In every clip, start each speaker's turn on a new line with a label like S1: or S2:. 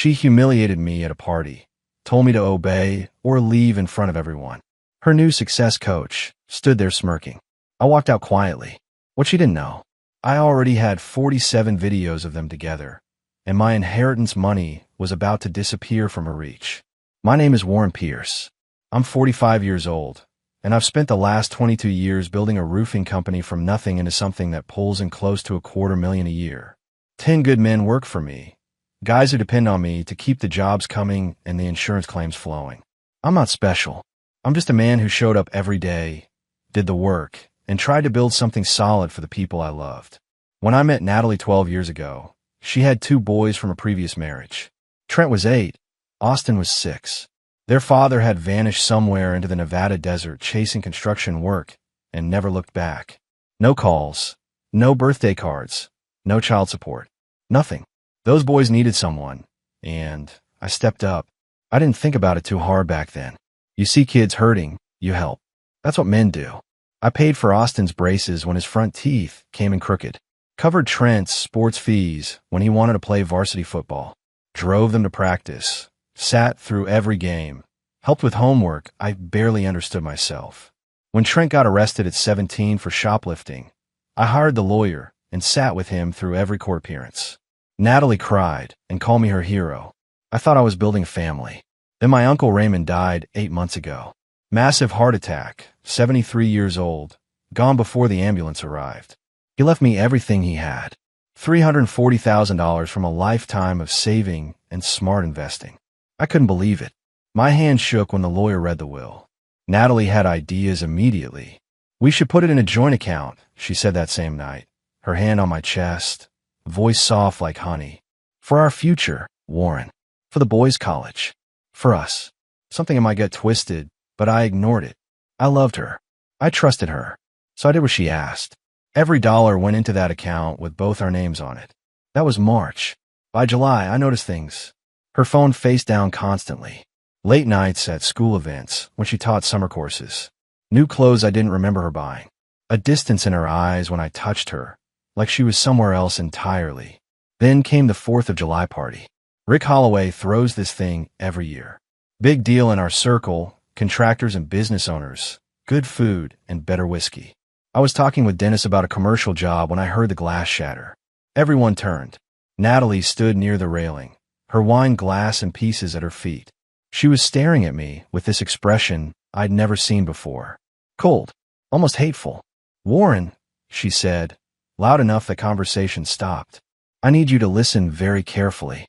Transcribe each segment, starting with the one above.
S1: She humiliated me at a party, told me to obey or leave in front of everyone. Her new success coach stood there smirking. I walked out quietly. What she didn't know, I already had 47 videos of them together, and my inheritance money was about to disappear from her reach. My name is Warren Pierce. I'm 45 years old, and I've spent the last 22 years building a roofing company from nothing into something that pulls in close to $250,000 a year. 10 good men work for me, guys who depend on me to keep the jobs coming and the insurance claims flowing. I'm not special. I'm just a man who showed up every day, did the work, and tried to build something solid for the people I loved. When I met Natalie 12 years ago, she had 2 boys from a previous marriage. Trent was 8, Austin was 6. Their father had vanished somewhere into the Nevada desert chasing construction work and never looked back. No calls, no birthday cards, no child support, nothing. Those boys needed someone, and I stepped up. I didn't think about it too hard back then. You see kids hurting, you help. That's what men do. I paid for Austin's braces when his front teeth came in crooked, covered Trent's sports fees when he wanted to play varsity football, drove them to practice, sat through every game, helped with homework I barely understood myself. When Trent got arrested at 17 for shoplifting, I hired the lawyer and sat with him through every court appearance. Natalie cried and called me her hero. I thought I was building a family. Then my uncle Raymond died 8 months ago. Massive heart attack, 73 years old, gone before the ambulance arrived. He left me everything he had, $340,000 from a lifetime of saving and smart investing. I couldn't believe it. My hand shook when the lawyer read the will. Natalie had ideas immediately. We should put it in a joint account, she said that same night, her hand on my chest, voice soft like honey. For our future, Warren. For the boys' college. For us. Something in my gut twisted, but I ignored it. I loved her. I trusted her. So I did what she asked. Every dollar went into that account with both our names on it. That was March. By July, I noticed things. Her phone face down constantly. Late nights at school events when she taught summer courses. New clothes I didn't remember her buying. A distance in her eyes when I touched her, like she was somewhere else entirely. Then came the 4th of July party. Rick Holloway throws this thing every year. Big deal in our circle, contractors and business owners, good food, and better whiskey. I was talking with Dennis about a commercial job when I heard the glass shatter. Everyone turned. Natalie stood near the railing, her wine glass in pieces at her feet. She was staring at me with this expression I'd never seen before. Cold, almost hateful. Warren, she said, loud enough that conversation stopped. I need you to listen very carefully.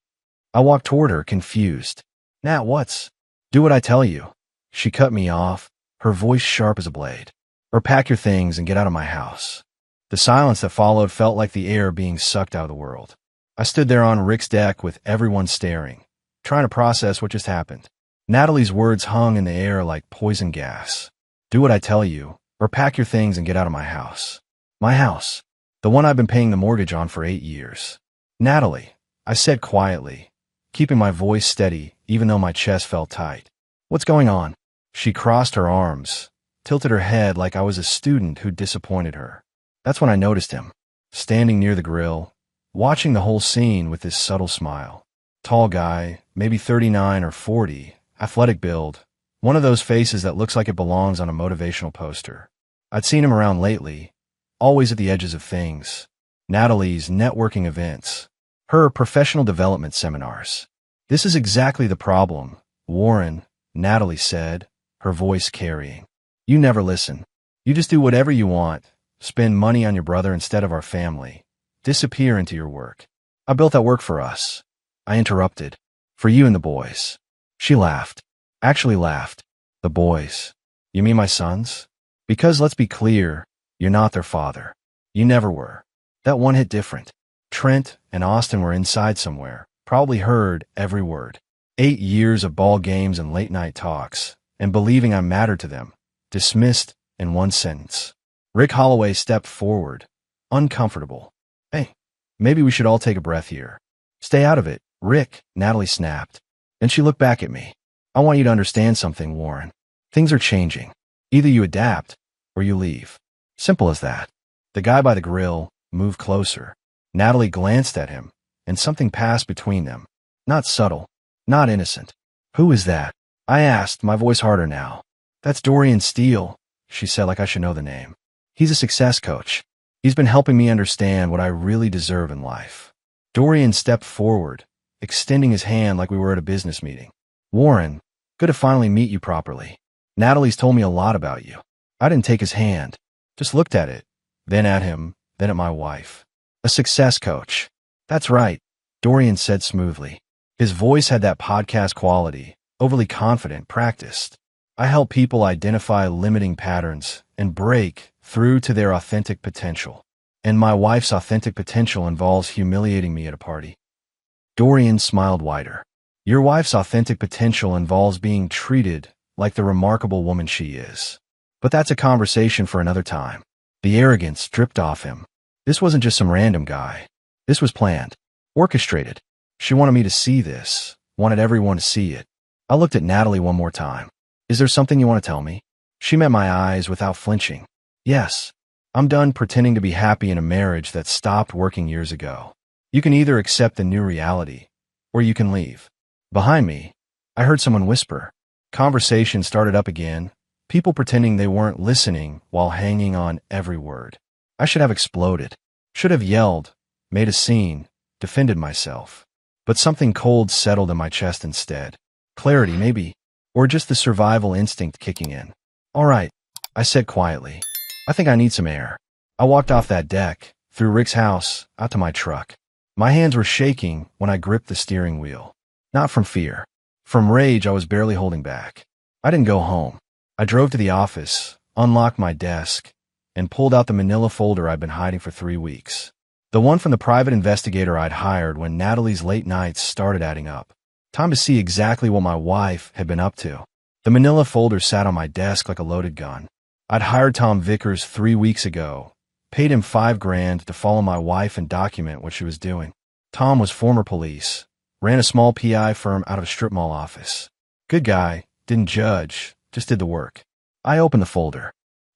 S1: I walked toward her, confused. Nat, what's? Do what I tell you. She cut me off, her voice sharp as a blade. Or pack your things and get out of my house. The silence that followed felt like the air being sucked out of the world. I stood there on Rick's deck with everyone staring, trying to process what just happened. Natalie's words hung in the air like poison gas. Do what I tell you, or pack your things and get out of my house. My house. The one I've been paying the mortgage on for 8 years. Natalie, I said quietly, keeping my voice steady even though my chest felt tight. What's going on? She crossed her arms, tilted her head like I was a student who disappointed her. That's when I noticed him, standing near the grill, watching the whole scene with this subtle smile. Tall guy, maybe 39 or 40, athletic build, one of those faces that looks like it belongs on a motivational poster. I'd seen him around lately, always at the edges of things. Natalie's networking events, her professional development seminars. This is exactly the problem, Warren, Natalie said, her voice carrying. You never listen. You just do whatever you want, spend money on your brother instead of our family, disappear into your work. I built that work for us. I interrupted. For you and the boys. She laughed. Actually laughed. The boys. You mean my sons? Because let's be clear, you're not their father. You never were. That one hit different. Trent and Austin were inside somewhere, probably heard every word. 8 years of ball games and late night talks, and believing I mattered to them, dismissed in one sentence. Rick Holloway stepped forward, uncomfortable. Hey, maybe we should all take a breath here. Stay out of it, Rick, Natalie snapped. Then she looked back at me. I want you to understand something, Warren. Things are changing. Either you adapt, or you leave. Simple as that. The guy by the grill moved closer. Natalie glanced at him, and something passed between them. Not subtle. Not innocent. Who is that? I asked, my voice harder now. That's Dorian Steele, she said like I should know the name. He's a success coach. He's been helping me understand what I really deserve in life. Dorian stepped forward, extending his hand like we were at a business meeting. Warren, good to finally meet you properly. Natalie's told me a lot about you. I didn't take his hand, just looked at it, then at him, then at my wife. A success coach. That's right, Dorian said smoothly. His voice had that podcast quality, overly confident, practiced. I help people identify limiting patterns and break through to their authentic potential. And my wife's authentic potential involves humiliating me at a party. Dorian smiled wider. Your wife's authentic potential involves being treated like the remarkable woman she is. But that's a conversation for another time. The arrogance dripped off him. This wasn't just some random guy. This was planned, orchestrated. She wanted me to see this, wanted everyone to see it. I looked at Natalie one more time. Is there something you want to tell me? She met my eyes without flinching. Yes. I'm done pretending to be happy in a marriage that stopped working years ago. You can either accept the new reality, or you can leave. Behind me, I heard someone whisper. Conversation started up again, people pretending they weren't listening while hanging on every word. I should have exploded, should have yelled, made a scene, defended myself. But something cold settled in my chest instead. Clarity, maybe, or just the survival instinct kicking in. All right, I said quietly. I think I need some air. I walked off that deck, through Rick's house, out to my truck. My hands were shaking when I gripped the steering wheel. Not from fear. From rage I was barely holding back. I didn't go home. I drove to the office, unlocked my desk, and pulled out the manila folder I'd been hiding for 3 weeks. The one from the private investigator I'd hired when Natalie's late nights started adding up. Time to see exactly what my wife had been up to. The manila folder sat on my desk like a loaded gun. I'd hired Tom Vickers 3 weeks ago, paid him $5,000 to follow my wife and document what she was doing. Tom was former police, ran a small PI firm out of a strip mall office. Good guy, didn't judge, just did the work. I opened the folder.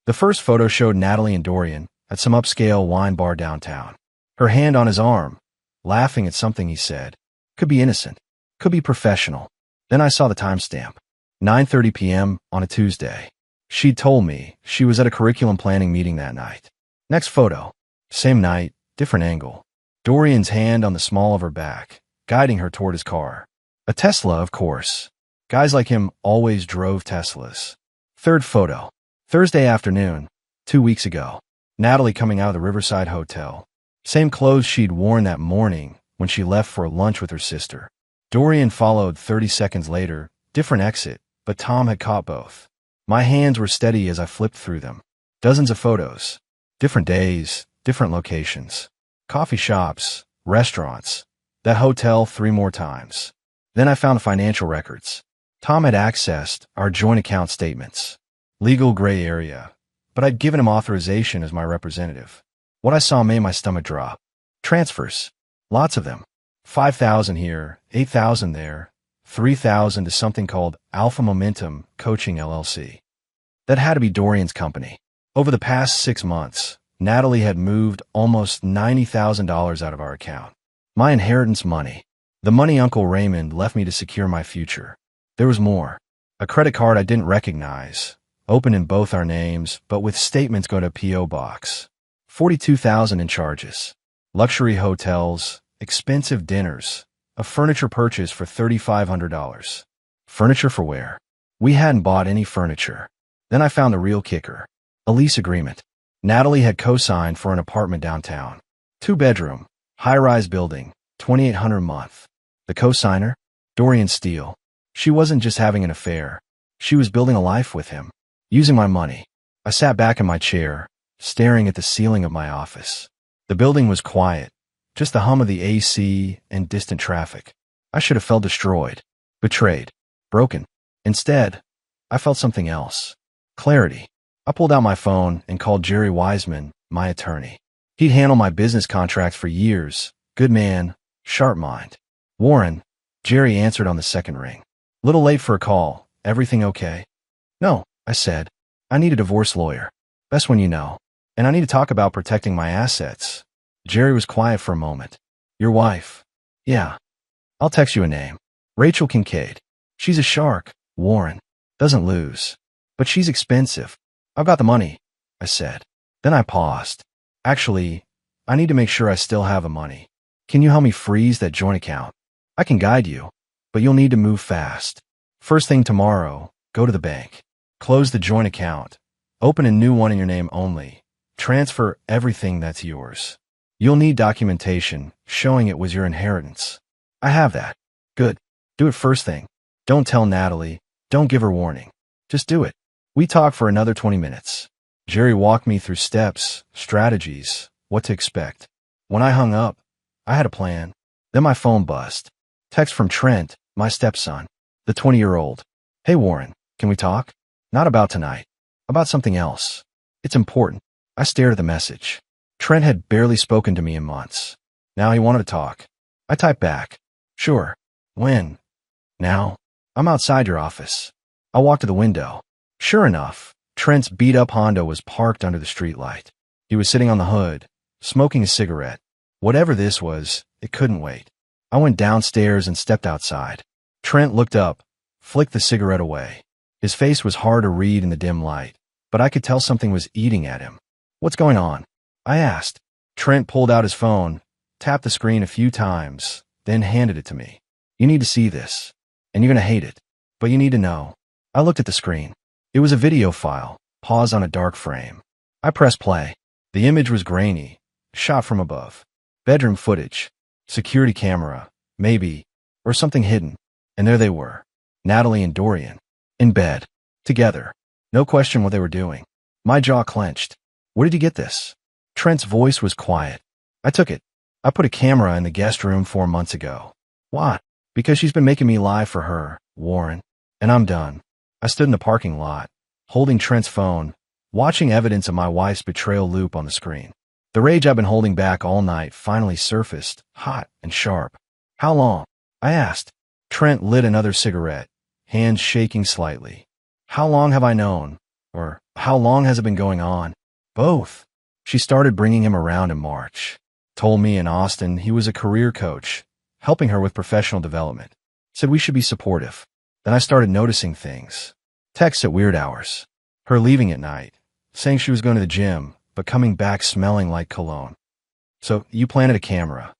S1: The first photo showed Natalie and Dorian at some upscale wine bar downtown. Her hand on his arm, laughing at something he said. Could be innocent, could be professional. Then I saw the timestamp. 9:30 p.m. on a Tuesday. She'd told me she was at a curriculum planning meeting that night. Next photo. Same night, different angle. Dorian's hand on the small of her back, guiding her toward his car. A Tesla, of course. Guys like him always drove Teslas. Third photo. Thursday afternoon, 2 weeks ago. Natalie coming out of the Riverside Hotel. Same clothes she'd worn that morning when she left for lunch with her sister. Dorian followed 30 seconds later, different exit, but Tom had caught both. My hands were steady as I flipped through them. Dozens of photos. Different days, different locations. Coffee shops, restaurants. That hotel 3 more times. Then I found the financial records. Tom had accessed our joint account statements. Legal gray area, but I'd given him authorization as my representative. What I saw made my stomach drop. Transfers. Lots of them. 5,000 here, 8,000 there, 3,000 to something called Alpha Momentum Coaching LLC. That had to be Dorian's company. Over the past 6 months, Natalie had moved almost $90,000 out of our account. My inheritance money. The money Uncle Raymond left me to secure my future. There was more. A credit card I didn't recognize, open in both our names, but with statements going to P.O. Box. 42,000 in charges. Luxury hotels, expensive dinners, a furniture purchase for $3,500. Furniture for where? We hadn't bought any furniture. Then I found the real kicker. A lease agreement. Natalie had co-signed for an apartment downtown. 2-bedroom, high-rise building, $2,800 a month. The co-signer? Dorian Steele. She wasn't just having an affair. She was building a life with him. Using my money. I sat back in my chair, staring at the ceiling of my office. The building was quiet, just the hum of the AC and distant traffic. I should have felt destroyed, betrayed, broken. Instead, I felt something else. Clarity. I pulled out my phone and called Jerry Wiseman, my attorney. He'd handled my business contracts for years. Good man, sharp mind. Warren, Jerry answered on the second ring. Little late for a call. Everything okay? No, I said. I need a divorce lawyer. Best one you know. And I need to talk about protecting my assets. Jerry was quiet for a moment. Your wife? Yeah. I'll text you a name. Rachel Kincaid. She's a shark, Warren. Doesn't lose. But she's expensive. I've got the money, I said. Then I paused. Actually, I need to make sure I still have the money. Can you help me freeze that joint account? I can guide you, but you'll need to move fast. First thing tomorrow, go to the bank. Close the joint account. Open a new one in your name only. Transfer everything that's yours. You'll need documentation showing it was your inheritance. I have that. Good. Do it first thing. Don't tell Natalie. Don't give her warning. Just do it. We talked for another 20 minutes. Jerry walked me through steps, strategies, what to expect. When I hung up, I had a plan. Then my phone buzzed. Text from Trent, my stepson, the 20-year-old. Hey Warren, can we talk? Not about tonight. About something else. It's important. I stared at the message. Trent had barely spoken to me in months. Now he wanted to talk. I typed back. Sure. When? Now? I'm outside your office. I walked to the window. Sure enough, Trent's beat-up Honda was parked under the streetlight. He was sitting on the hood, smoking a cigarette. Whatever this was, it couldn't wait. I went downstairs and stepped outside. Trent looked up, flicked the cigarette away. His face was hard to read in the dim light, but I could tell something was eating at him. What's going on? I asked. Trent pulled out his phone, tapped the screen a few times, then handed it to me. You need to see this, and you're going to hate it, but you need to know. I looked at the screen. It was a video file, paused on a dark frame. I pressed play. The image was grainy, shot from above. Bedroom footage, security camera, maybe, or something hidden. And there they were, Natalie and Dorian, in bed, together. No question what they were doing. My jaw clenched. Where did you get this? Trent's voice was quiet. I took it. I put a camera in the guest room 4 months ago. Why? Because she's been making me lie for her, Warren. And I'm done. I stood in the parking lot, holding Trent's phone, watching evidence of my wife's betrayal loop on the screen. The rage I've been holding back all night finally surfaced, hot and sharp. How long? I asked. Trent lit another cigarette, hands shaking slightly. How long have I known? Or how long has it been going on? Both. She started bringing him around in March. Told me in Austin he was a career coach, helping her with professional development. Said we should be supportive. Then I started noticing things. Texts at weird hours. Her leaving at night, saying she was going to the gym, but coming back smelling like cologne. So you planted a camera.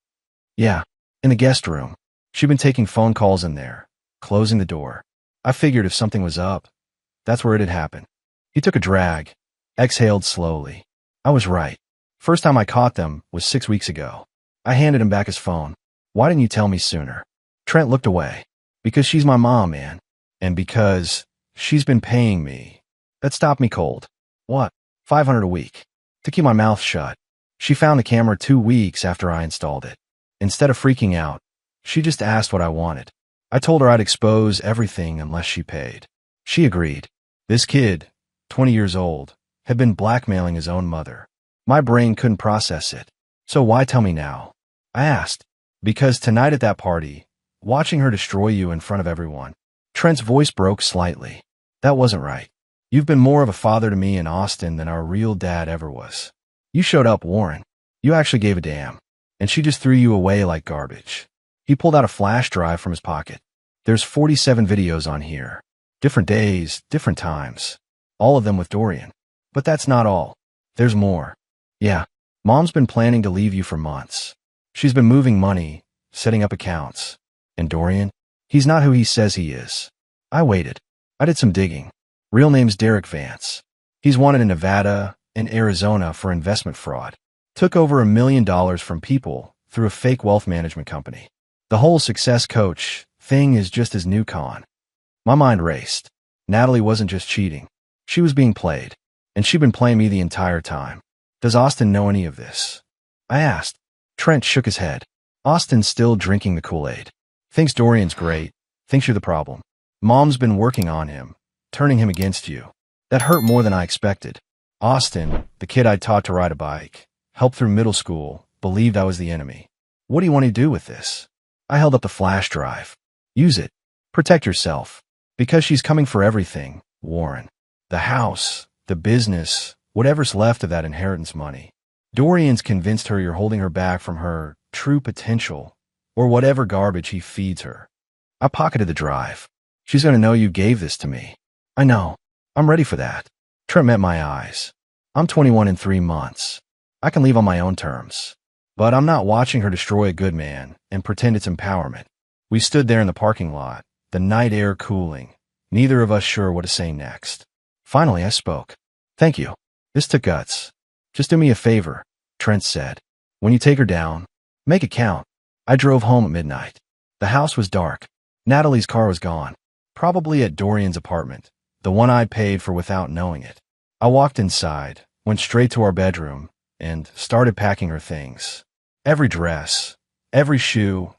S1: Yeah, in the guest room. She'd been taking phone calls in there, closing the door. I figured if something was up, that's where it had happened. He took a drag, exhaled slowly. I was right. First time I caught them was 6 weeks ago. I handed him back his phone. Why didn't you tell me sooner? Trent looked away. Because she's my mom, man. And because she's been paying me. That stopped me cold. What? $500 a week. To keep my mouth shut. She found the camera 2 weeks after I installed it. Instead of freaking out, she just asked what I wanted. I told her I'd expose everything unless she paid. She agreed. This kid, 20 years old, had been blackmailing his own mother. My brain couldn't process it. So why tell me now? I asked. Because tonight at that party, watching her destroy you in front of everyone. Trent's voice broke slightly. That wasn't right. You've been more of a father to me in Austin than our real dad ever was. You showed up, Warren. You actually gave a damn. And she just threw you away like garbage. He pulled out a flash drive from his pocket. There's 47 videos on here. Different days, different times. All of them with Dorian. But that's not all. There's more. Yeah, Mom's been planning to leave you for months. She's been moving money, setting up accounts. And Dorian? He's not who he says he is. I waited. I did some digging. Real name's Derek Vance. He's wanted in Nevada and Arizona for investment fraud. Took over $1 million from people through a fake wealth management company. The whole success coach thing is just his new con. My mind raced. Natalie wasn't just cheating. She was being played. And she'd been playing me the entire time. Does Austin know any of this? I asked. Trent shook his head. Austin's still drinking the Kool-Aid. Thinks Dorian's great. Thinks you're the problem. Mom's been working on him, turning him against you. That hurt more than I expected. Austin, the kid I taught to ride a bike, helped through middle school, believed I was the enemy. What do you want to do with this? I held up the flash drive. Use it. Protect yourself. Because she's coming for everything, Warren. The house, the business, whatever's left of that inheritance money. Dorian's convinced her you're holding her back from her true potential, or whatever garbage he feeds her. I pocketed the drive. She's going to know you gave this to me. I know. I'm ready for that. Trent met my eyes. I'm 21 in 3 months. I can leave on my own terms. But I'm not watching her destroy a good man and pretend it's empowerment. We stood there in the parking lot, the night air cooling, neither of us sure what to say next. Finally, I spoke. Thank you. This took guts. Just do me a favor, Trent said. When you take her down, make it count. I drove home at midnight. The house was dark. Natalie's car was gone. Probably at Dorian's apartment, the one I paid for without knowing it. I walked inside, went straight to our bedroom, and started packing her things. Every dress, every shoe,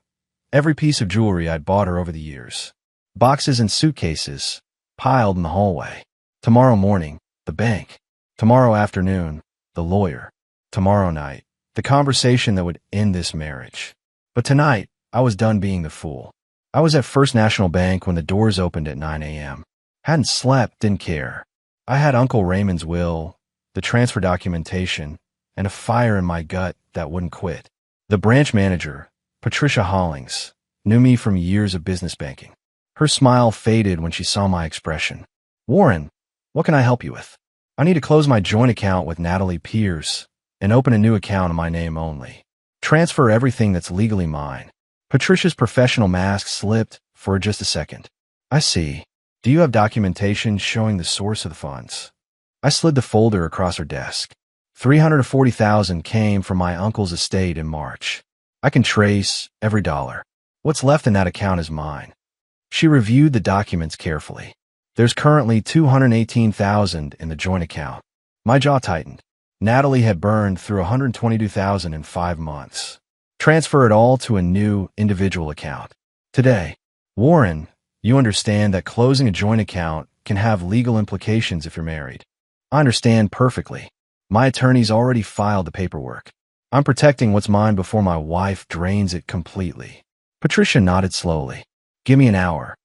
S1: every piece of jewelry I'd bought her over the years. Boxes and suitcases, piled in the hallway. Tomorrow morning, the bank. Tomorrow afternoon, the lawyer. Tomorrow night, the conversation that would end this marriage. But tonight, I was done being the fool. I was at First National Bank when the doors opened at 9 a.m. Hadn't slept, didn't care. I had Uncle Raymond's will, the transfer documentation, and a fire in my gut that wouldn't quit. The branch manager, Patricia Hollings, knew me from years of business banking. Her smile faded when she saw my expression. Warren, what can I help you with? I need to close my joint account with Natalie Pierce and open a new account in my name only. Transfer everything that's legally mine. Patricia's professional mask slipped for just a second. I see. Do you have documentation showing the source of the funds? I slid the folder across her desk. $340,000 came from my uncle's estate in March. I can trace every dollar. What's left in that account is mine. She reviewed the documents carefully. There's currently $218,000 in the joint account. My jaw tightened. Natalie had burned through $122,000 in 5 months. Transfer it all to a new individual account. Today, Warren, you understand that closing a joint account can have legal implications if you're married. I understand perfectly. My attorney's already filed the paperwork. I'm protecting what's mine before my wife drains it completely. Patricia nodded slowly. Give me an hour.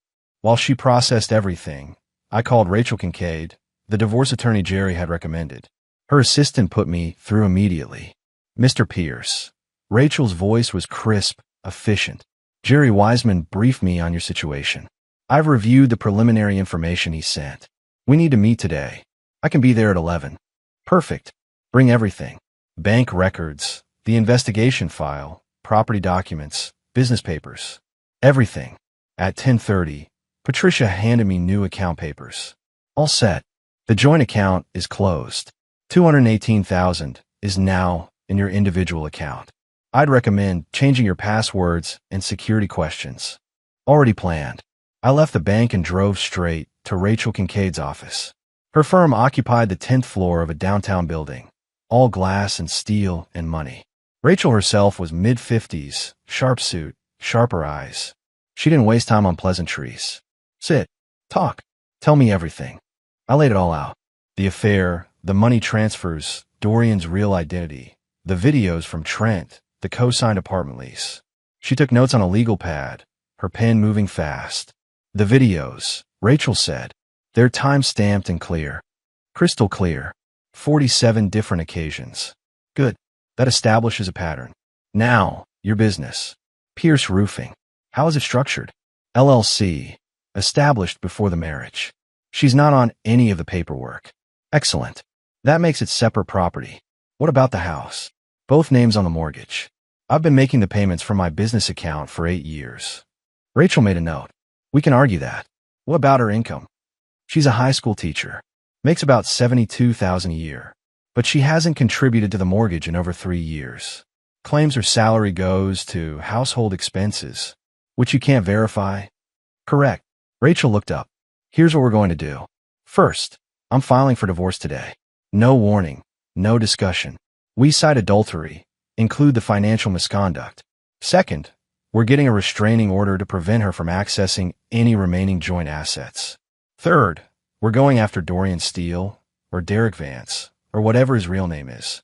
S1: While she processed everything, I called Rachel Kincaid, the divorce attorney Jerry had recommended. Her assistant put me through immediately. Mr. Pierce. Rachel's voice was crisp, efficient. Jerry Wiseman briefed me on your situation. I've reviewed the preliminary information he sent. We need to meet today. I can be there at 11. Perfect. Bring everything. Bank records, the investigation file, property documents, business papers. Everything. At 10:30, Patricia handed me new account papers. All set. The joint account is closed. $218,000 is now in your individual account. I'd recommend changing your passwords and security questions. Already planned. I left the bank and drove straight to Rachel Kincaid's office. Her firm occupied the 10th floor of a downtown building, all glass and steel and money. Rachel herself was mid-50s, sharp suit, sharper eyes. She didn't waste time on pleasantries. Sit. Talk. Tell me everything. I laid it all out. The affair, the money transfers, Dorian's real identity, the videos from Trent, the co-signed apartment lease. She took notes on a legal pad, her pen moving fast. The videos, Rachel said, they're time-stamped and clear. Crystal clear. 47 different occasions. Good. That establishes a pattern. Now, your business. Pierce Roofing. How is it structured? LLC. Established before the marriage. She's not on any of the paperwork. Excellent. That makes it separate property. What about the house? Both names on the mortgage. I've been making the payments from my business account for 8 years. Rachel made a note. We can argue that. What about her income? She's a high school teacher. Makes about $72,000 a year. But she hasn't contributed to the mortgage in over 3 years. Claims her salary goes to household expenses, which you can't verify. Correct. Rachel looked up. Here's what we're going to do. First, I'm filing for divorce today. No warning. No discussion. We cite adultery. Include the financial misconduct. Second, we're getting a restraining order to prevent her from accessing any remaining joint assets. Third, we're going after Dorian Steele, or Derek Vance, or whatever his real name is.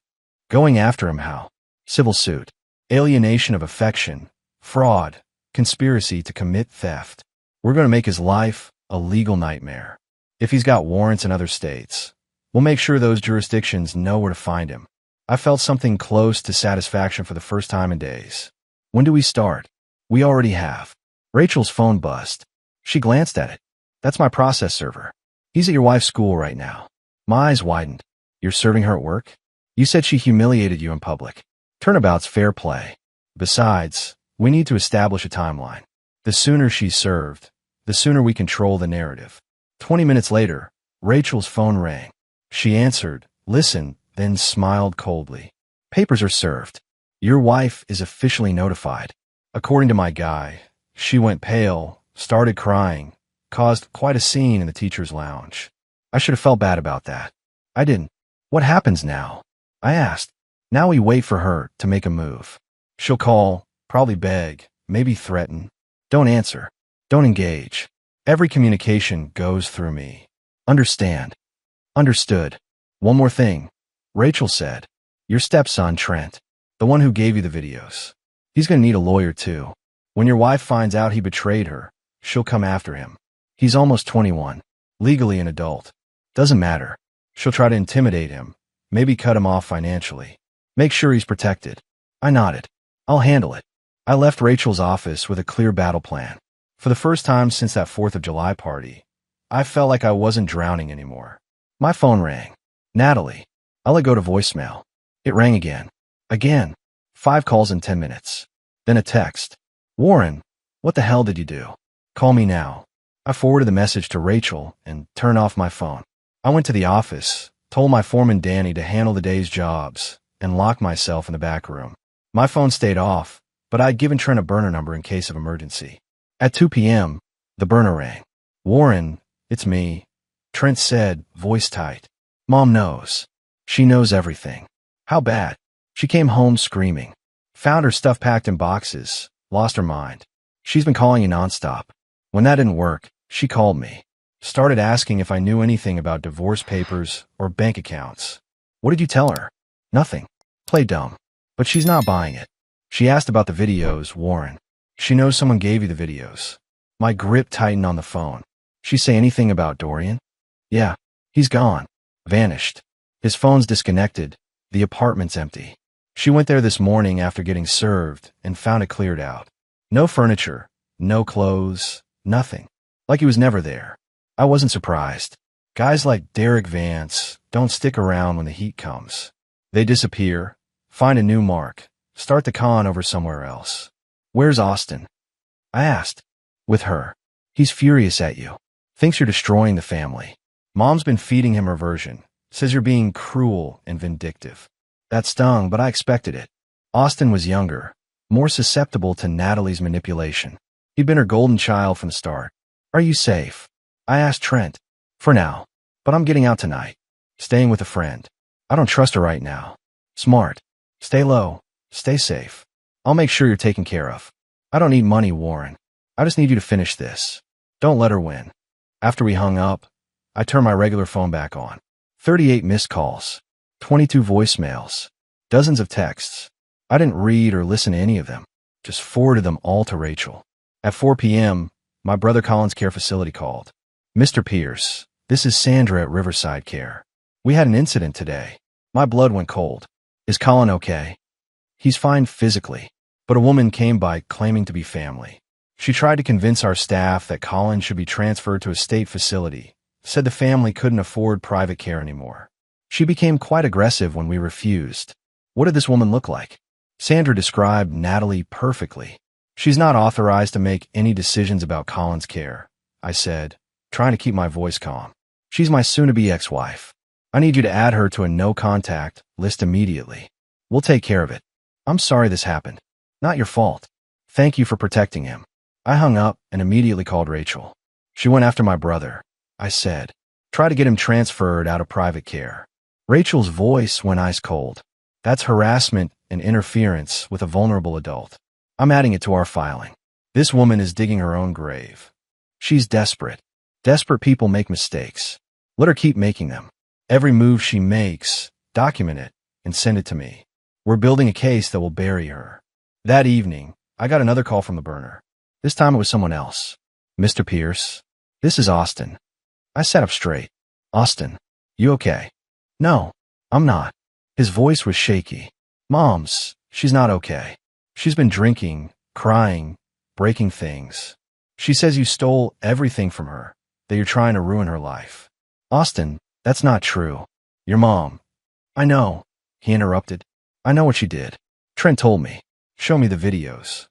S1: Going after him how? Civil suit. Alienation of affection. Fraud. Conspiracy to commit theft. We're going to make his life a legal nightmare. If he's got warrants in other states, we'll make sure those jurisdictions know where to find him. I felt something close to satisfaction for the first time in days. When do we start? We already have. Rachel's phone buzzed. She glanced at it. That's my process server. He's at your wife's school right now. My eyes widened. You're serving her at work? You said she humiliated you in public. Turnabout's fair play. Besides, we need to establish a timeline. The sooner she's served, the sooner we control the narrative. 20 minutes later, Rachel's phone rang. She answered, listened, then smiled coldly. Papers are served. Your wife is officially notified. According to my guy, she went pale, started crying, caused quite a scene in the teacher's lounge. I should have felt bad about that. I didn't. What happens now? I asked. Now we wait for her to make a move. She'll call, probably beg, maybe threaten. Don't answer. Don't engage. Every communication goes through me. Understand. Understood. One more thing. Rachel said. Your stepson, Trent. The one who gave you the videos. He's gonna need a lawyer too. When your wife finds out he betrayed her, she'll come after him. He's almost 21. Legally an adult. Doesn't matter. She'll try to intimidate him. Maybe cut him off financially. Make sure he's protected. I nodded. I'll handle it. I left Rachel's office with a clear battle plan. For the first time since that 4th of July party, I felt like I wasn't drowning anymore. My phone rang. Natalie. I let go to voicemail. It rang again. Again. 5 calls in 10 minutes. Then a text. Warren, what the hell did you do? Call me now. I forwarded the message to Rachel and turned off my phone. I went to the office, told my foreman Danny to handle the day's jobs, and locked myself in the back room. My phone stayed off, but I'd given Trent a burner number in case of emergency. At 2 p.m., the burner rang. Warren, it's me. Trent said, voice tight. Mom knows. She knows everything. How bad? She came home screaming. Found her stuff packed in boxes. Lost her mind. She's been calling you nonstop. When that didn't work, she called me. Started asking if I knew anything about divorce papers or bank accounts. What did you tell her? Nothing. Play dumb. But she's not buying it. She asked about the videos, Warren. She knows someone gave you the videos. My grip tightened on the phone. She say anything about Dorian? Yeah. He's gone. Vanished. His phone's disconnected. The apartment's empty. She went there this morning after getting served and found it cleared out. No furniture, no clothes, nothing. Like he was never there. I wasn't surprised. Guys like Derek Vance don't stick around when the heat comes. They disappear, find a new mark, start the con over somewhere else. Where's Austin? I asked. With her. He's furious at you. Thinks you're destroying the family. Mom's been feeding him her version. Says you're being cruel and vindictive. That stung, but I expected it. Austin was younger, more susceptible to Natalie's manipulation. He'd been her golden child from the start. Are you safe? I asked Trent. For now. But I'm getting out tonight. Staying with a friend. I don't trust her right now. Smart. Stay low. Stay safe. I'll make sure you're taken care of. I don't need money, Warren. I just need you to finish this. Don't let her win. After we hung up, I turned my regular phone back on. 38 missed calls. 22 voicemails. Dozens of texts. I didn't read or listen to any of them. Just forwarded them all to Rachel. At 4 p.m., my brother Colin's care facility called. Mr. Pierce, this is Sandra at Riverside Care. We had an incident today. My blood went cold. Is Colin okay? He's fine physically, but a woman came by claiming to be family. She tried to convince our staff that Colin should be transferred to a state facility, said the family couldn't afford private care anymore. She became quite aggressive when we refused. What did this woman look like? Sandra described Natalie perfectly. She's not authorized to make any decisions about Colin's care, I said, trying to keep my voice calm. She's my soon-to-be ex-wife. I need you to add her to a no-contact list immediately. We'll take care of it. I'm sorry this happened. Not your fault. Thank you for protecting him. I hung up and immediately called Rachel. She went after my brother, I said. Try to get him transferred out of private care. Rachel's voice went ice cold. That's harassment and interference with a vulnerable adult. I'm adding it to our filing. This woman is digging her own grave. She's desperate. Desperate people make mistakes. Let her keep making them. Every move she makes, document it and send it to me. We're building a case that will bury her. That evening, I got another call from the burner. This time it was someone else. Mr. Pierce, this is Austin. I sat up straight. Austin, you okay? No, I'm not. His voice was shaky. Mom's, she's not okay. She's been drinking, crying, breaking things. She says you stole everything from her, that you're trying to ruin her life. Austin, that's not true. Your mom. I know, he interrupted. I know what she did. Trent told me. Show me the videos.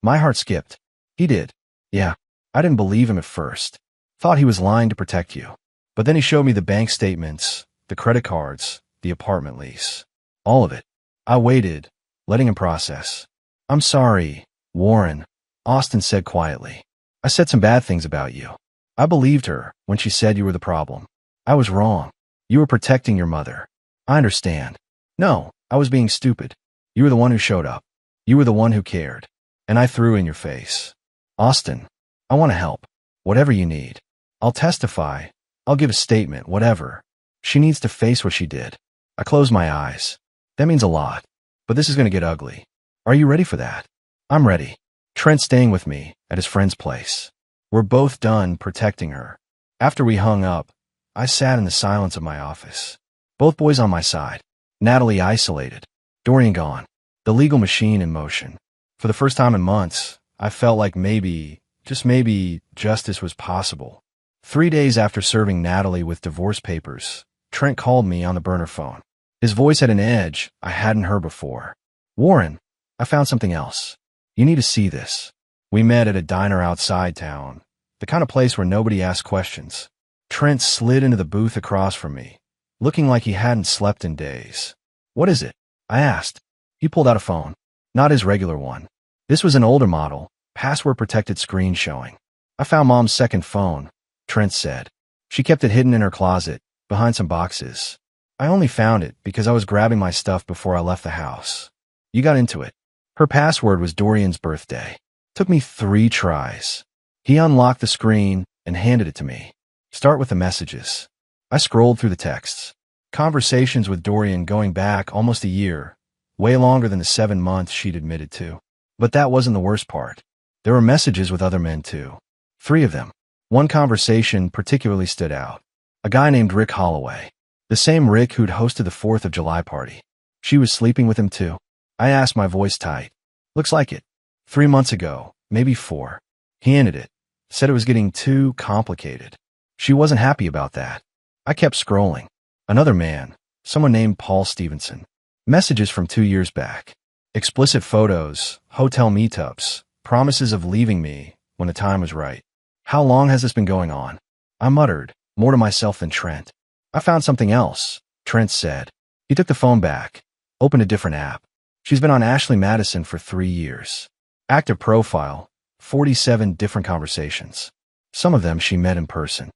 S1: My heart skipped. He did. Yeah. I didn't believe him at first. Thought he was lying to protect you. But then he showed me the bank statements, the credit cards, the apartment lease. All of it. I waited, letting him process. I'm sorry, Warren, Austin said quietly. I said some bad things about you. I believed her when she said you were the problem. I was wrong. You were protecting your mother. I understand. No, I was being stupid. You were the one who showed up. You were the one who cared. And I threw in your face. Austin, I want to help. Whatever you need. I'll testify. I'll give a statement, whatever. She needs to face what she did. I closed my eyes. That means a lot. But this is going to get ugly. Are you ready for that? I'm ready. Trent's staying with me at his friend's place. We're both done protecting her. After we hung up, I sat in the silence of my office. Both boys on my side. Natalie isolated. Dorian gone. The legal machine in motion. For the first time in months, I felt like maybe, just maybe, justice was possible. 3 days after serving Natalie with divorce papers, Trent called me on the burner phone. His voice had an edge I hadn't heard before. Warren, I found something else. You need to see this. We met at a diner outside town, the kind of place where nobody asks questions. Trent slid into the booth across from me, looking like he hadn't slept in days. What is it? I asked. He pulled out a phone. Not his regular one. This was an older model, password-protected screen showing. I found Mom's second phone, Trent said. She kept it hidden in her closet, behind some boxes. I only found it because I was grabbing my stuff before I left the house. You got into it. Her password was Dorian's birthday. Took me 3 tries. He unlocked the screen and handed it to me. Start with the messages. I scrolled through the texts. Conversations with Dorian going back almost a year, way longer than the 7 months she'd admitted to. But that wasn't the worst part. There were messages with other men too. 3 of them. One conversation particularly stood out. A guy named Rick Holloway. The same Rick who'd hosted the 4th of July party. She was sleeping with him too. I asked, my voice tight. Looks like it. 3 months ago, maybe 4. He ended it. Said it was getting too complicated. She wasn't happy about that. I kept scrolling. Another man, someone named Paul Stevenson. Messages from 2 years back. Explicit photos, hotel meetups, promises of leaving me when the time was right. How long has this been going on? I muttered, more to myself than Trent. I found something else, Trent said. He took the phone back, opened a different app. She's been on Ashley Madison for 3 years. Active profile, 47 different conversations. Some of them she met in person.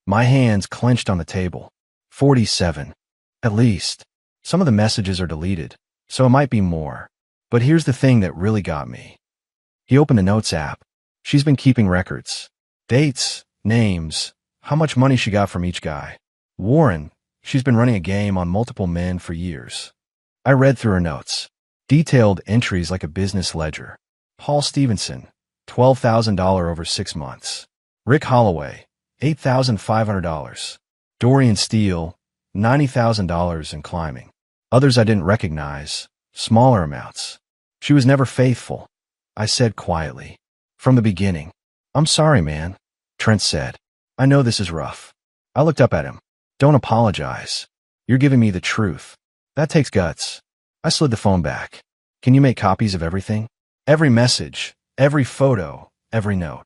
S1: My hands clenched on the table. 47. At least. Some of the messages are deleted, so it might be more. But here's the thing that really got me. He opened the Notes app. She's been keeping records. Dates, names, how much money she got from each guy. Warren, she's been running a game on multiple men for years. I read through her notes. Detailed entries like a business ledger. Paul Stevenson, $12,000 over 6 months. Rick Holloway, $8,500. Dorian Steele, $90,000 and climbing. Others I didn't recognize, smaller amounts. She was never faithful, I said quietly. From the beginning. I'm sorry, man, Trent said. I know this is rough. I looked up at him. Don't apologize. You're giving me the truth. That takes guts. I slid the phone back. Can you make copies of everything? Every message, every photo, every note.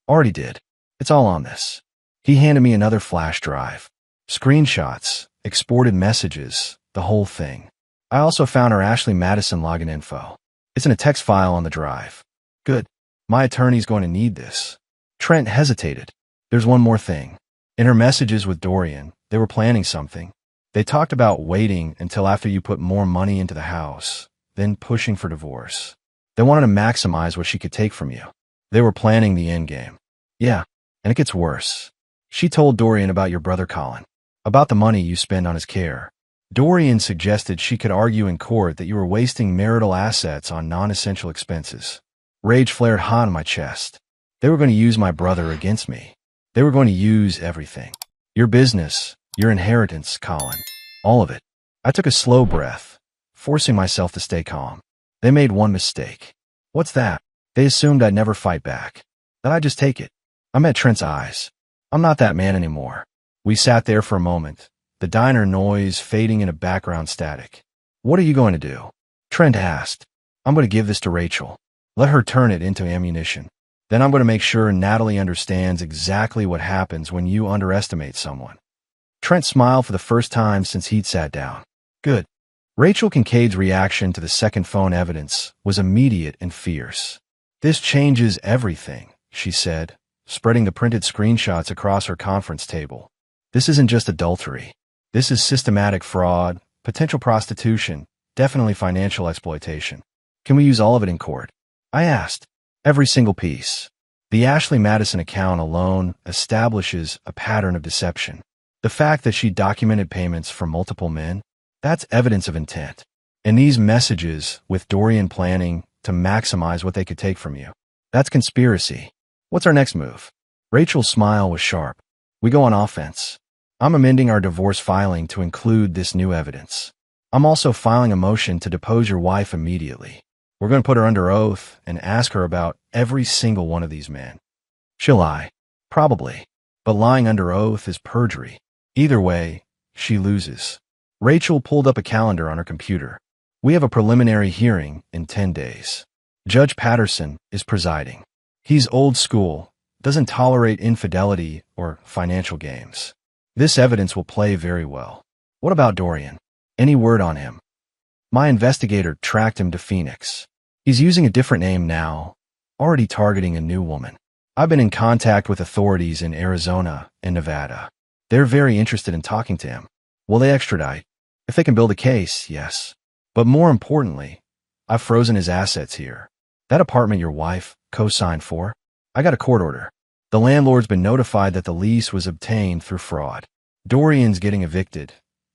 S1: Already did. It's all on this. He handed me another flash drive. Screenshots, exported messages, the whole thing. I also found her Ashley Madison login info. It's in a text file on the drive. Good. My attorney's going to need this. Trent hesitated. There's one more thing. In her messages with Dorian, they were planning something. They talked about waiting until after you put more money into the house, then pushing for divorce. They wanted to maximize what she could take from you. They were planning the end game. Yeah, and it gets worse. She told Dorian about your brother Colin, about the money you spend on his care. Dorian suggested she could argue in court that you were wasting marital assets on non-essential expenses. Rage flared hot in my chest. They were going to use my brother against me. They were going to use everything. Your business, your inheritance, Colin. All of it. I took a slow breath, forcing myself to stay calm. They made one mistake. What's that? They assumed I'd never fight back, that I'd just take it. I met Trent's eyes. I'm not that man anymore. We sat there for a moment, the diner noise fading into background static. What are you going to do? Trent asked. I'm going to give this to Rachel. Let her turn it into ammunition. Then I'm going to make sure Natalie understands exactly what happens when you underestimate someone. Trent smiled for the first time since he'd sat down. Good. Rachel Kincaid's reaction to the second phone evidence was immediate and fierce. This changes everything, she said, spreading the printed screenshots across her conference table. This isn't just adultery. This is systematic fraud, potential prostitution, definitely financial exploitation. Can we use all of it in court? I asked. Every single piece. The Ashley Madison account alone establishes a pattern of deception. The fact that she documented payments from multiple men, that's evidence of intent. And these messages with Dorian planning to maximize what they could take from you. That's conspiracy. What's our next move? Rachel's smile was sharp. We go on offense. I'm amending our divorce filing to include this new evidence. I'm also filing a motion to depose your wife immediately. We're going to put her under oath and ask her about every single one of these men. She'll lie. Probably. But lying under oath is perjury. Either way, she loses. Rachel pulled up a calendar on her computer. We have a preliminary hearing in 10 days. Judge Patterson is presiding. He's old school, doesn't tolerate infidelity or financial games. This evidence will play very well. What about Dorian? Any word on him? My investigator tracked him to Phoenix. He's using a different name now, already targeting a new woman. I've been in contact with authorities in Arizona and Nevada. They're very interested in talking to him. Will they extradite? If they can build a case, yes. But more importantly, I've frozen his assets here. That apartment your wife co-signed for? I got a court order. The landlord's been notified that the lease was obtained through fraud. Dorian's getting evicted,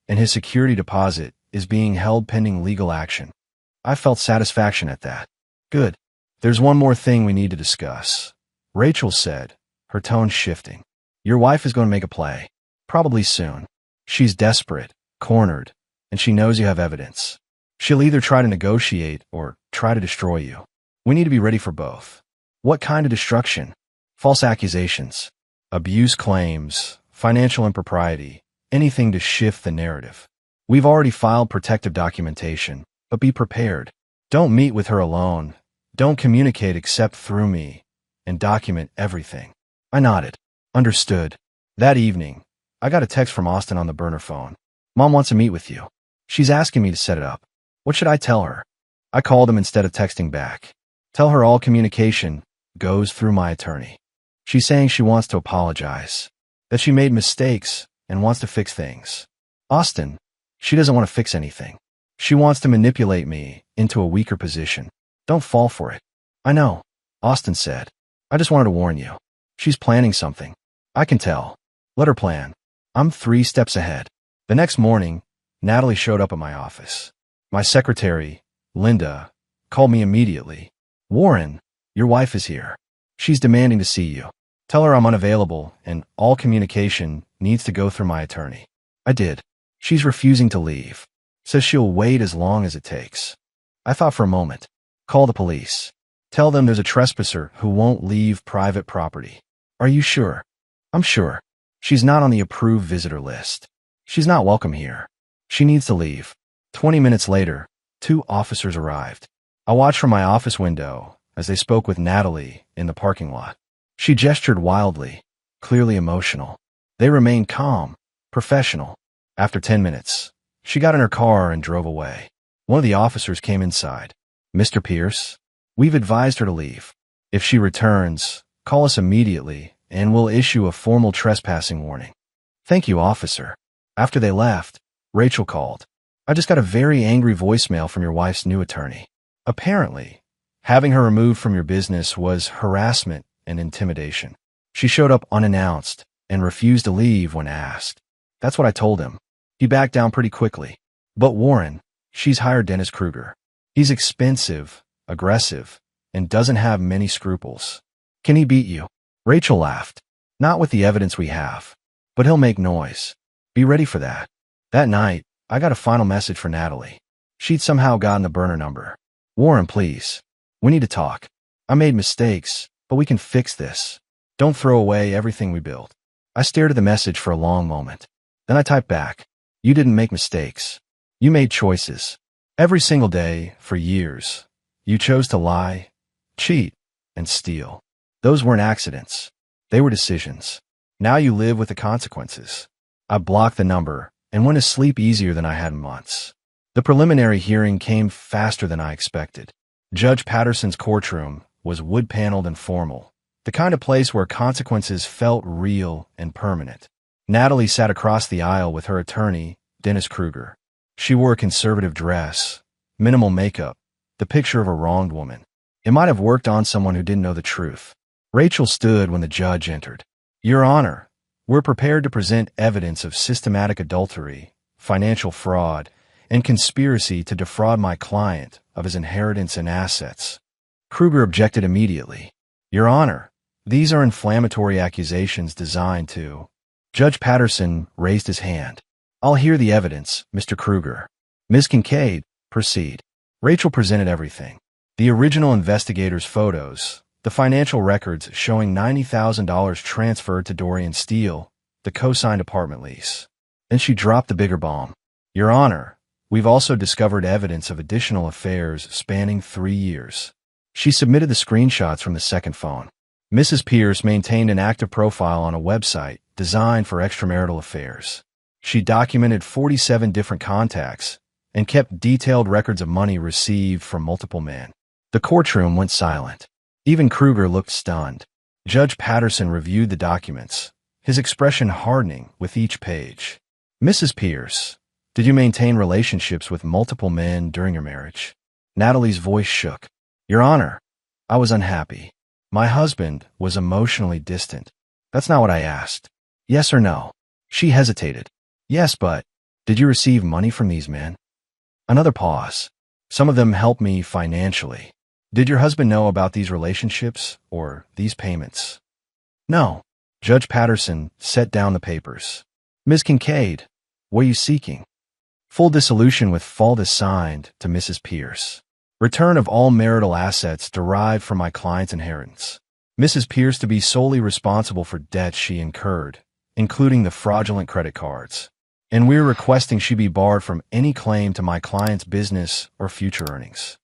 S1: and his security deposit is being held pending legal action. I felt satisfaction at that. Good. There's one more thing we need to discuss. Rachel said, her tone shifting. Your wife is going to make a play. Probably soon. She's desperate, cornered, and she knows you have evidence. She'll either try to negotiate or try to destroy you. We need to be ready for both. What kind of destruction? False accusations, abuse claims, financial impropriety, anything to shift the narrative. We've already filed protective documentation, but be prepared. Don't meet with her alone. Don't communicate except through me, and document everything. I nodded. Understood. That evening, I got a text from Austin on the burner phone. Mom wants to meet with you. She's asking me to set it up. What should I tell her? I called him instead of texting back. Tell her all communication goes through my attorney. She's saying she wants to apologize, that she made mistakes and wants to fix things. Austin, she doesn't want to fix anything. She wants to manipulate me into a weaker position. Don't fall for it. I know, Austin said. I just wanted to warn you. She's planning something. I can tell. Let her plan. I'm 3 steps ahead. The next morning, Natalie showed up at my office. My secretary, Linda, called me immediately. Warren, your wife is here. She's demanding to see you. Tell her I'm unavailable and all communication needs to go through my attorney. I did. She's refusing to leave. Says she'll wait as long as it takes. I thought for a moment. Call the police. Tell them there's a trespasser who won't leave private property. Are you sure? I'm sure. She's not on the approved visitor list. She's not welcome here. She needs to leave. 20 minutes later, 2 officers arrived. I watched from my office window as they spoke with Natalie in the parking lot. She gestured wildly, clearly emotional. They remained calm, professional. After 10 minutes, she got in her car and drove away. One of the officers came inside. Mr. Pierce, we've advised her to leave. If she returns, call us immediately and we'll issue a formal trespassing warning. Thank you, officer. After they left, Rachel called. I just got a very angry voicemail from your wife's new attorney. Apparently, having her removed from your business was harassment and intimidation. She showed up unannounced and refused to leave when asked. That's what I told him. He backed down pretty quickly. But Warren, she's hired Dennis Kruger. He's expensive, aggressive, and doesn't have many scruples. Can he beat you? Rachel laughed. Not with the evidence we have. But he'll make noise. Be ready for that. That night, I got a final message for Natalie. She'd somehow gotten the burner number. Warren, please. We need to talk. I made mistakes, but we can fix this. Don't throw away everything we built. I stared at the message for a long moment. Then I typed back, you didn't make mistakes. You made choices. Every single day, for years. You chose to lie, cheat, and steal. Those weren't accidents. They were decisions. Now you live with the consequences. I blocked the number and went to sleep easier than I had in months. The preliminary hearing came faster than I expected. Judge Patterson's courtroom was wood-paneled and formal, the kind of place where consequences felt real and permanent. Natalie sat across the aisle with her attorney, Dennis Kruger. She wore a conservative dress, minimal makeup, the picture of a wronged woman. It might have worked on someone who didn't know the truth. Rachel stood when the judge entered. Your Honor, we're prepared to present evidence of systematic adultery, financial fraud, and conspiracy to defraud my client of his inheritance and assets. Kruger objected immediately. Your Honor, these are inflammatory accusations designed to... Judge Patterson raised his hand. I'll hear the evidence, Mr. Kruger. Ms. Kincaid, proceed. Rachel presented everything. The original investigator's photos, the financial records showing $90,000 transferred to Dorian Steele, the co-signed apartment lease. Then she dropped the bigger bomb. Your Honor, we've also discovered evidence of additional affairs spanning 3 years. She submitted the screenshots from the second phone. Mrs. Pierce maintained an active profile on a website designed for extramarital affairs. She documented 47 different contacts and kept detailed records of money received from multiple men. The courtroom went silent. Even Kruger looked stunned. Judge Patterson reviewed the documents, his expression hardening with each page. Mrs. Pierce, did you maintain relationships with multiple men during your marriage? Natalie's voice shook. Your Honor, I was unhappy. My husband was emotionally distant. That's not what I asked. Yes or no? She hesitated. Yes, but did you receive money from these men? Another pause. Some of them helped me financially. Did your husband know about these relationships or these payments? No. Judge Patterson set down the papers. Ms. Kincaid, what are you seeking? Full dissolution with fault assigned to Mrs. Pierce. Return of all marital assets derived from my client's inheritance. Mrs. Pierce to be solely responsible for debts she incurred, including the fraudulent credit cards. And we're requesting she be barred from any claim to my client's business or future earnings.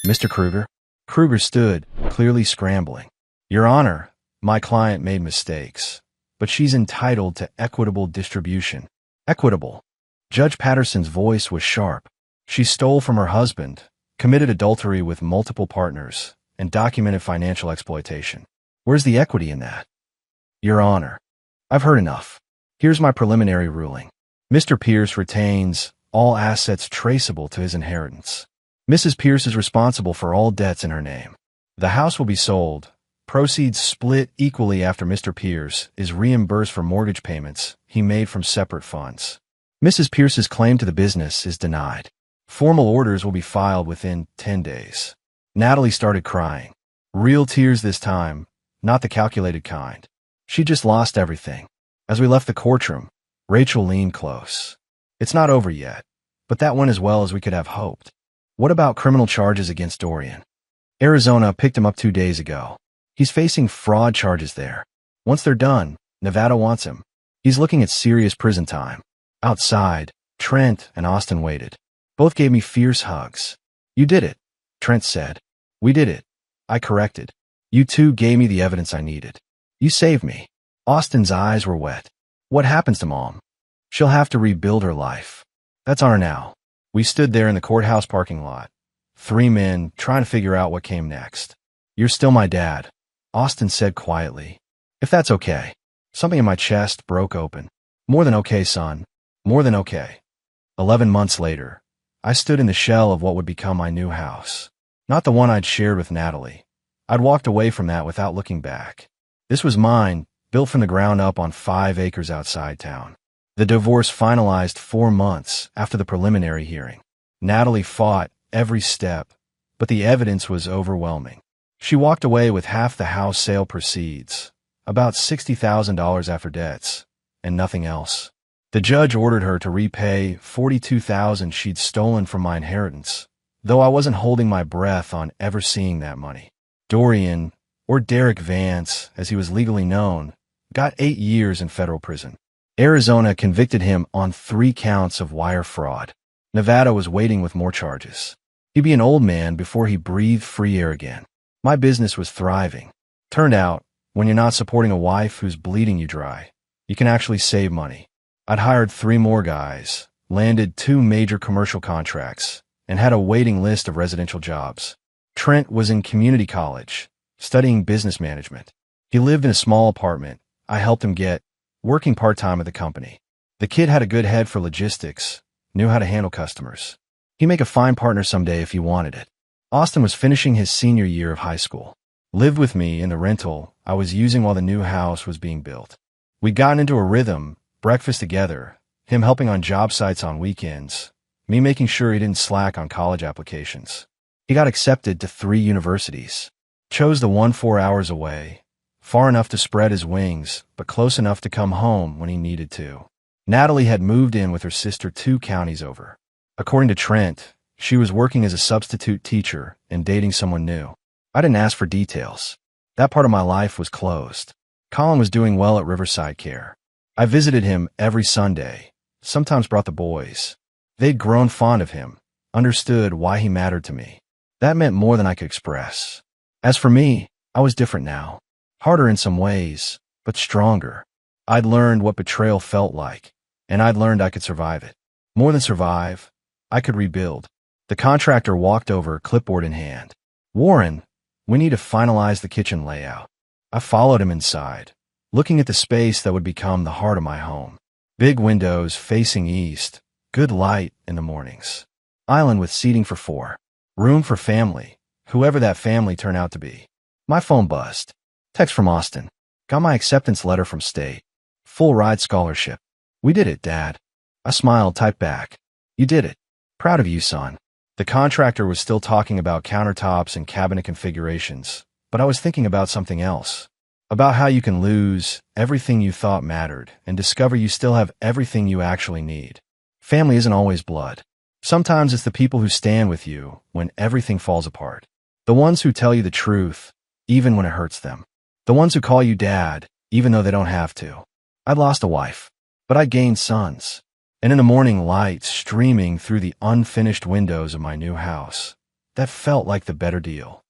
S1: Mr. Kruger? Kruger stood, clearly scrambling. Your Honor, my client made mistakes, but she's entitled to equitable distribution. Equitable. Judge Patterson's voice was sharp. She stole from her husband, committed adultery with multiple partners, and documented financial exploitation. Where's the equity in that? Your Honor, I've heard enough. Here's my preliminary ruling. Mr. Pierce retains all assets traceable to his inheritance. Mrs. Pierce is responsible for all debts in her name. The house will be sold, proceeds split equally after Mr. Pierce is reimbursed for mortgage payments he made from separate funds. Mrs. Pierce's claim to the business is denied. Formal orders will be filed within 10 days. Natalie started crying. Real tears this time, not the calculated kind. She just lost everything. As we left the courtroom, Rachel leaned close. It's not over yet, but that went as well as we could have hoped. What about criminal charges against Dorian? Arizona picked him up 2 days ago. He's facing fraud charges there. Once they're done, Nevada wants him. He's looking at serious prison time. Outside, Trent and Austin waited. Both gave me fierce hugs. You did it, Trent said. We did it. I corrected. You two gave me the evidence I needed. You saved me. Austin's eyes were wet. What happens to Mom? She'll have to rebuild her life. That's our now. We stood there in the courthouse parking lot. 3 men trying to figure out what came next. You're still my dad, Austin said quietly. If that's okay. Something in my chest broke open. More than okay, son. More than okay. 11 months later, I stood in the shell of what would become my new house. Not the one I'd shared with Natalie. I'd walked away from that without looking back. This was mine, built from the ground up on 5 acres outside town. The divorce finalized 4 months after the preliminary hearing. Natalie fought every step, but the evidence was overwhelming. She walked away with half the house sale proceeds, about $60,000 after debts, and nothing else. The judge ordered her to repay $42,000 she'd stolen from my inheritance, though I wasn't holding my breath on ever seeing that money. Dorian, or Derek Vance, as he was legally known, got 8 years in federal prison. Arizona convicted him on 3 counts of wire fraud. Nevada was waiting with more charges. He'd be an old man before he breathed free air again. My business was thriving. Turned out, when you're not supporting a wife who's bleeding you dry, you can actually save money. I'd hired 3 more guys, landed 2 major commercial contracts, and had a waiting list of residential jobs. Trent was in community college, studying business management. He lived in a small apartment I helped him get, working part-time at the company. The kid had a good head for logistics, knew how to handle customers. He'd make a fine partner someday if he wanted it. Austin was finishing his senior year of high school. Lived with me in the rental I was using while the new house was being built. We'd gotten into a rhythm, breakfast together, him helping on job sites on weekends, me making sure he didn't slack on college applications. He got accepted to 3 universities. Chose the one 4 hours away, far enough to spread his wings, but close enough to come home when he needed to. Natalie had moved in with her sister 2 counties over. According to Trent, she was working as a substitute teacher and dating someone new. I didn't ask for details. That part of my life was closed. Colin was doing well at Riverside Care. I visited him every Sunday, sometimes brought the boys. They'd grown fond of him, understood why he mattered to me. That meant more than I could express. As for me, I was different now. Harder in some ways, but stronger. I'd learned what betrayal felt like, and I'd learned I could survive it. More than survive, I could rebuild. The contractor walked over, clipboard in hand. "Warren, we need to finalize the kitchen layout." I followed him inside, looking at the space that would become the heart of my home. Big windows facing east, good light in the mornings. Island with seating for 4. Room for family, whoever that family turned out to be. My phone buzzed. Text from Austin. Got my acceptance letter from state. Full ride scholarship. "We did it, Dad." I smiled, typed back. "You did it. Proud of you, son." The contractor was still talking about countertops and cabinet configurations, but I was thinking about something else. About how you can lose everything you thought mattered and discover you still have everything you actually need. Family isn't always blood. Sometimes it's the people who stand with you when everything falls apart. The ones who tell you the truth, even when it hurts them. The ones who call you dad, even though they don't have to. I'd lost a wife, but I gained sons. And in the morning light streaming through the unfinished windows of my new house, that felt like the better deal.